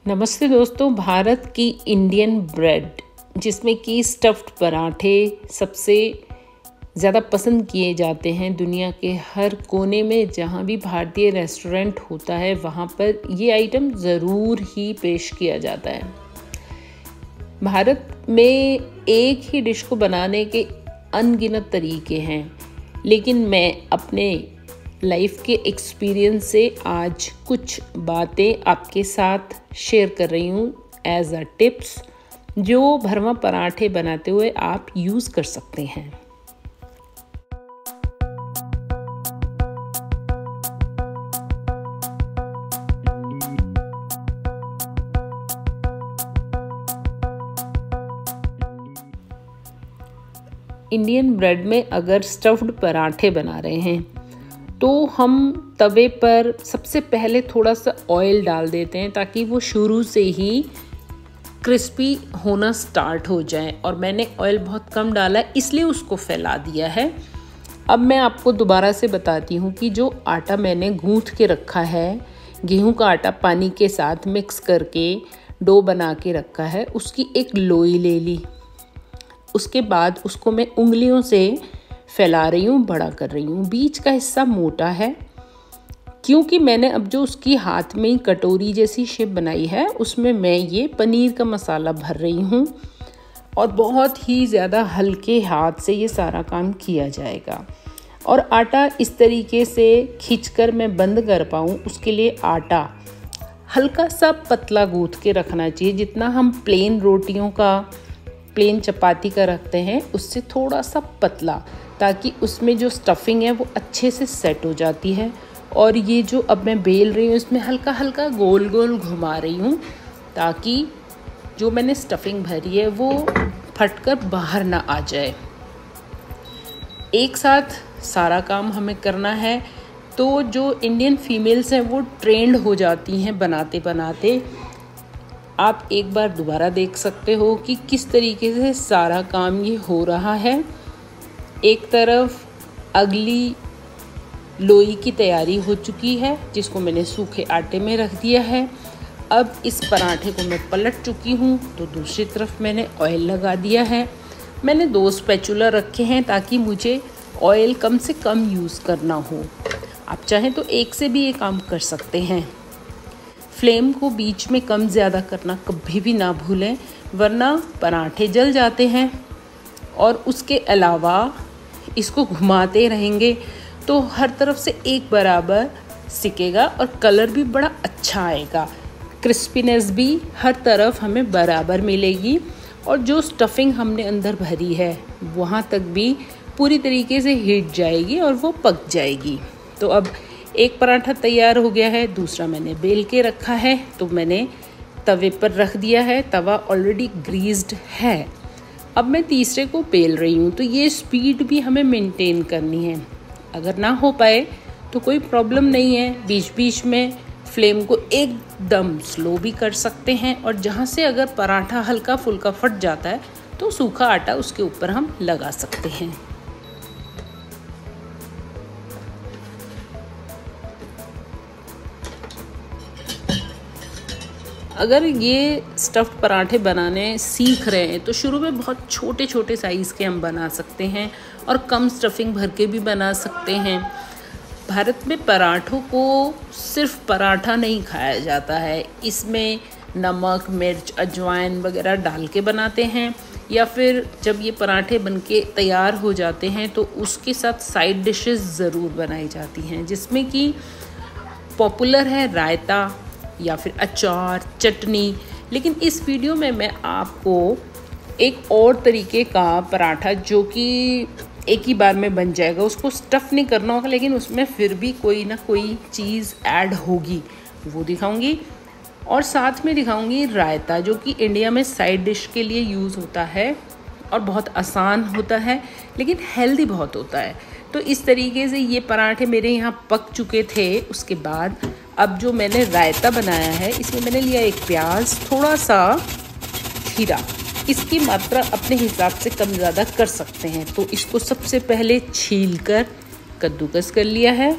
नमस्ते दोस्तों, भारत की इंडियन ब्रेड जिसमें कि स्टफ्ड पराठे सबसे ज़्यादा पसंद किए जाते हैं दुनिया के हर कोने में। जहाँ भी भारतीय रेस्टोरेंट होता है वहाँ पर ये आइटम ज़रूर ही पेश किया जाता है। भारत में एक ही डिश को बनाने के अनगिनत तरीके हैं, लेकिन मैं अपने लाइफ के एक्सपीरियंस से आज कुछ बातें आपके साथ शेयर कर रही हूँ एज अ टिप्स, जो भरवा पराठे बनाते हुए आप यूज़ कर सकते हैं। इंडियन ब्रेड में अगर स्टफ्ड पराठे बना रहे हैं तो हम तवे पर सबसे पहले थोड़ा सा ऑयल डाल देते हैं ताकि वो शुरू से ही क्रिस्पी होना स्टार्ट हो जाए। और मैंने ऑयल बहुत कम डाला है इसलिए उसको फैला दिया है। अब मैं आपको दोबारा से बताती हूँ कि जो आटा मैंने गूँथ के रखा है, गेहूं का आटा पानी के साथ मिक्स करके डो बना के रखा है, उसकी एक लोई ले ली। उसके बाद उसको मैं उंगलियों से फैला रही हूँ, बड़ा कर रही हूँ। बीच का हिस्सा मोटा है क्योंकि मैंने अब जो उसकी हाथ में ही कटोरी जैसी शेप बनाई है उसमें मैं ये पनीर का मसाला भर रही हूँ और बहुत ही ज़्यादा हल्के हाथ से ये सारा काम किया जाएगा। और आटा इस तरीके से खींचकर मैं बंद कर पाऊँ उसके लिए आटा हल्का सा पतला गूँथ के रखना चाहिए, जितना हम प्लेन चपाती का रखते हैं उससे थोड़ा सा पतला, ताकि उसमें जो स्टफिंग है वो अच्छे से सेट हो जाती है। और ये जो अब मैं बेल रही हूँ इसमें हल्का हल्का गोल गोल घुमा रही हूँ ताकि जो मैंने स्टफिंग भरी है वो फटकर बाहर ना आ जाए। एक साथ सारा काम हमें करना है, तो जो इंडियन फीमेल्स हैं वो ट्रेंड हो जाती हैं बनाते बनाते। आप एक बार दोबारा देख सकते हो कि किस तरीके से सारा काम ये हो रहा है। एक तरफ अगली लोई की तैयारी हो चुकी है जिसको मैंने सूखे आटे में रख दिया है। अब इस पराठे को मैं पलट चुकी हूँ तो दूसरी तरफ मैंने ऑयल लगा दिया है। मैंने 2 स्पैचुला रखे हैं ताकि मुझे ऑयल कम से कम यूज़ करना हो। आप चाहें तो एक से भी ये काम कर सकते हैं। फ्लेम को बीच में कम ज़्यादा करना कभी भी ना भूलें, वरना पराठे जल जाते हैं। और उसके अलावा इसको घुमाते रहेंगे तो हर तरफ से एक बराबर सिकेगा और कलर भी बड़ा अच्छा आएगा। क्रिस्पीनेस भी हर तरफ हमें बराबर मिलेगी और जो स्टफिंग हमने अंदर भरी है वहाँ तक भी पूरी तरीके से हिट जाएगी और वो पक जाएगी। तो अब एक पराठा तैयार हो गया है, दूसरा मैंने बेल के रखा है तो मैंने तवे पर रख दिया है। तवा ऑलरेडी ग्रीस्ड है। अब मैं तीसरे को बेल रही हूँ, तो ये स्पीड भी हमें मेंटेन करनी है। अगर ना हो पाए तो कोई प्रॉब्लम नहीं है, बीच बीच में फ्लेम को एकदम स्लो भी कर सकते हैं। और जहाँ से अगर पराठा हल्का फुल्का फट जाता है तो सूखा आटा उसके ऊपर हम लगा सकते हैं। अगर ये स्टफ्ड पराठे बनाने सीख रहे हैं तो शुरू में बहुत छोटे छोटे साइज़ के हम बना सकते हैं और कम स्टफिंग भर के भी बना सकते हैं। भारत में पराठों को सिर्फ पराठा नहीं खाया जाता है, इसमें नमक, मिर्च, अजवाइन वगैरह डाल के बनाते हैं। या फिर जब ये पराठे बनके तैयार हो जाते हैं तो उसके साथ साइड डिशेस ज़रूर बनाई जाती हैं, जिसमें कि पॉपुलर है रायता या फिर अचार, चटनी। लेकिन इस वीडियो में मैं आपको एक और तरीके का पराठा जो कि एक ही बार में बन जाएगा, उसको स्टफ़ नहीं करना होगा लेकिन उसमें फिर भी कोई ना कोई चीज़ ऐड होगी, वो दिखाऊंगी। और साथ में दिखाऊंगी रायता, जो कि इंडिया में साइड डिश के लिए यूज़ होता है और बहुत आसान होता है लेकिन हेल्दी बहुत होता है। तो इस तरीके से ये पराठे मेरे यहाँ पक चुके थे। उसके बाद अब जो मैंने रायता बनाया है इसमें मैंने लिया एक प्याज, थोड़ा सा खीरा। इसकी मात्रा अपने हिसाब से कम ज़्यादा कर सकते हैं। तो इसको सबसे पहले छीलकर कद्दूकस कर लिया है।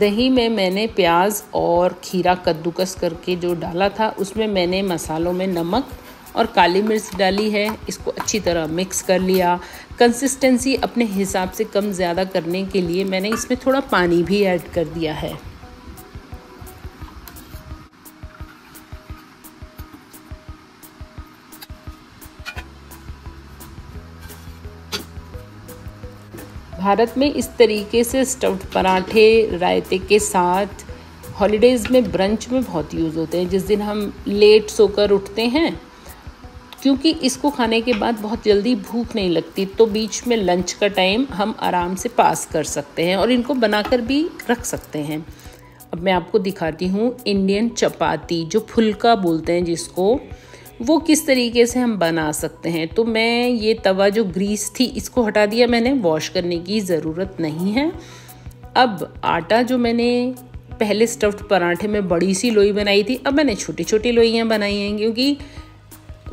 दही में मैंने प्याज और खीरा कद्दूकस करके जो डाला था, उसमें मैंने मसालों में नमक और काली मिर्च डाली है। इसको अच्छी तरह मिक्स कर लिया। कंसिस्टेंसी अपने हिसाब से कम ज़्यादा करने के लिए मैंने इसमें थोड़ा पानी भी ऐड कर दिया है। भारत में इस तरीके से स्टफ्ड पराठे रायते के साथ हॉलीडेज़ में ब्रंच में बहुत यूज़ होते हैं। जिस दिन हम लेट सोकर उठते हैं, क्योंकि इसको खाने के बाद बहुत जल्दी भूख नहीं लगती, तो बीच में लंच का टाइम हम आराम से पास कर सकते हैं और इनको बनाकर भी रख सकते हैं। अब मैं आपको दिखाती हूँ इंडियन चपाती, जो फुल्का बोलते हैं जिसको, वो किस तरीके से हम बना सकते हैं। तो मैं ये तवा जो ग्रीस थी इसको हटा दिया मैंने, वॉश करने की ज़रूरत नहीं है। अब आटा जो मैंने पहले स्टफ्ड पराठे में बड़ी सी लोई बनाई थी, अब मैंने छोटी छोटी लोइयाँ बनाई हैं, क्योंकि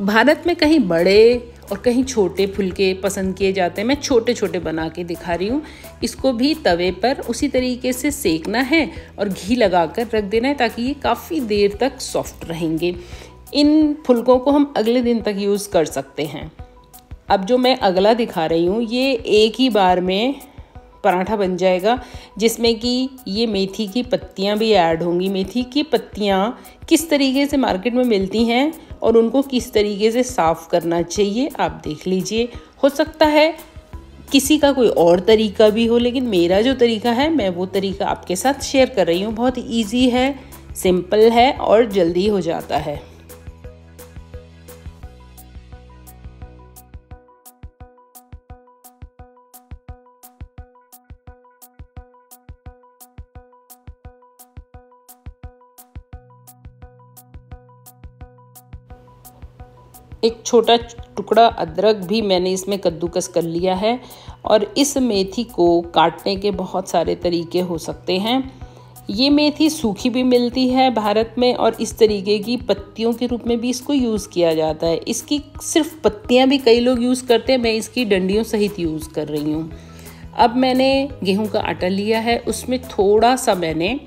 भारत में कहीं बड़े और कहीं छोटे फुलके पसंद किए जाते हैं। मैं छोटे छोटे बना के दिखा रही हूँ। इसको भी तवे पर उसी तरीके से सेकना है और घी लगाकर रख देना है, ताकि ये काफ़ी देर तक सॉफ्ट रहेंगे। इन फुलकों को हम अगले दिन तक यूज़ कर सकते हैं। अब जो मैं अगला दिखा रही हूँ, ये एक ही बार में पराठा बन जाएगा, जिसमें कि ये मेथी की पत्तियाँ भी ऐड होंगी। मेथी की पत्तियाँ किस तरीके से मार्केट में मिलती हैं और उनको किस तरीके से साफ़ करना चाहिए आप देख लीजिए। हो सकता है किसी का कोई और तरीका भी हो, लेकिन मेरा जो तरीका है मैं वो तरीका आपके साथ शेयर कर रही हूँ। बहुत ईजी है, सिंपल है और जल्दी हो जाता है। एक छोटा टुकड़ा अदरक भी मैंने इसमें कद्दूकस कर लिया है। और इस मेथी को काटने के बहुत सारे तरीके हो सकते हैं। ये मेथी सूखी भी मिलती है भारत में, और इस तरीके की पत्तियों के रूप में भी इसको यूज़ किया जाता है। इसकी सिर्फ पत्तियां भी कई लोग यूज़ करते हैं, मैं इसकी डंडियों सहित यूज़ कर रही हूँ। अब मैंने गेहूं का आटा लिया है, उसमें थोड़ा सा मैंने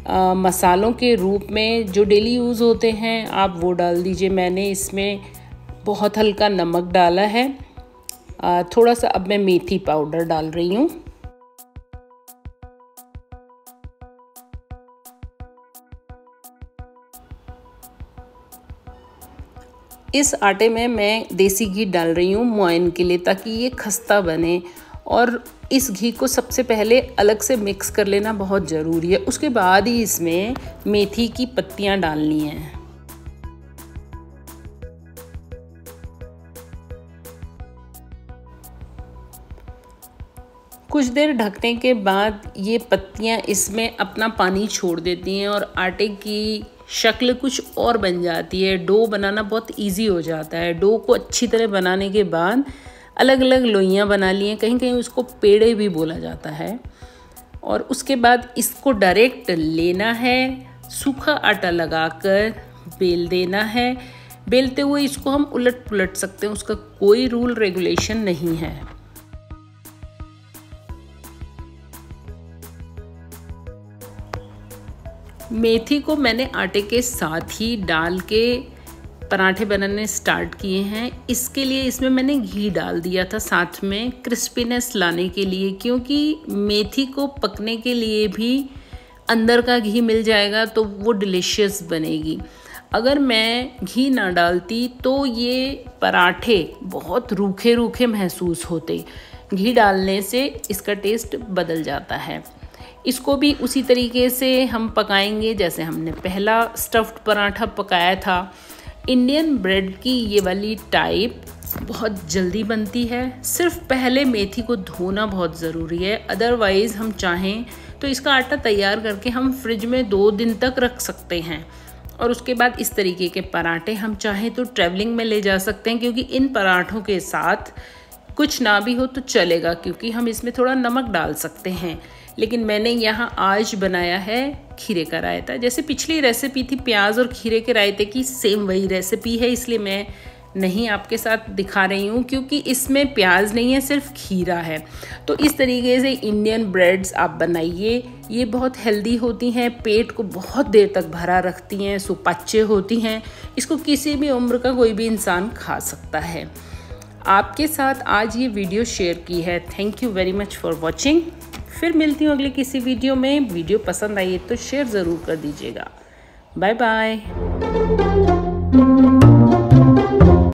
मसालों के रूप में जो डेली यूज़ होते हैं आप वो डाल दीजिए। मैंने इसमें बहुत हल्का नमक डाला है। थोड़ा सा अब मैं मेथी पाउडर डाल रही हूँ। इस आटे में मैं देसी घी डाल रही हूँ मोयन के लिए, ताकि ये खस्ता बने। और इस घी को सबसे पहले अलग से मिक्स कर लेना बहुत ज़रूरी है। उसके बाद ही इसमें मेथी की पत्तियां डालनी हैं। कुछ देर ढकने के बाद ये पत्तियां इसमें अपना पानी छोड़ देती हैं और आटे की शक्ल कुछ और बन जाती है। डो बनाना बहुत इजी हो जाता है। डो को अच्छी तरह बनाने के बाद अलग अलग लोइयाँ बना ली हैं, कहीं कहीं उसको पेड़े भी बोला जाता है। और उसके बाद इसको डायरेक्ट लेना है, सूखा आटा लगाकर बेल देना है। बेलते हुए इसको हम उलट पुलट सकते हैं, उसका कोई रूल रेगुलेशन नहीं है। मेथी को मैंने आटे के साथ ही डाल के पराठे बनाने स्टार्ट किए हैं। इसके लिए इसमें मैंने घी डाल दिया था साथ में, क्रिस्पीनेस लाने के लिए, क्योंकि मेथी को पकने के लिए भी अंदर का घी मिल जाएगा तो वो डिलीशियस बनेगी। अगर मैं घी ना डालती तो ये पराठे बहुत रूखे रूखे महसूस होते। घी डालने से इसका टेस्ट बदल जाता है। इसको भी उसी तरीके से हम पकाएंगे जैसे हमने पहला स्टफ्ड पराठा पकाया था। इंडियन ब्रेड की ये वाली टाइप बहुत जल्दी बनती है। सिर्फ पहले मेथी को धोना बहुत ज़रूरी है, अदरवाइज़ हम चाहें तो इसका आटा तैयार करके हम फ्रिज में 2 दिन तक रख सकते हैं। और उसके बाद इस तरीके के पराठे हम चाहें तो ट्रैवलिंग में ले जा सकते हैं, क्योंकि इन पराठों के साथ कुछ ना भी हो तो चलेगा, क्योंकि हम इसमें थोड़ा नमक डाल सकते हैं। लेकिन मैंने यहाँ आज बनाया है खीरे का रायता। जैसे पिछली रेसिपी थी प्याज और खीरे के रायते की, सेम वही रेसिपी है, इसलिए मैं नहीं आपके साथ दिखा रही हूँ क्योंकि इसमें प्याज नहीं है, सिर्फ खीरा है। तो इस तरीके से इंडियन ब्रेड्स आप बनाइए, ये बहुत हेल्दी होती हैं, पेट को बहुत देर तक भरा रखती हैं, सुपाच्य होती हैं। इसको किसी भी उम्र का कोई भी इंसान खा सकता है। आपके साथ आज ये वीडियो शेयर की है। Thank you very much for watching. फिर मिलती हूँ अगले किसी वीडियो में। वीडियो पसंद आई तो शेयर ज़रूर कर दीजिएगा। Bye bye.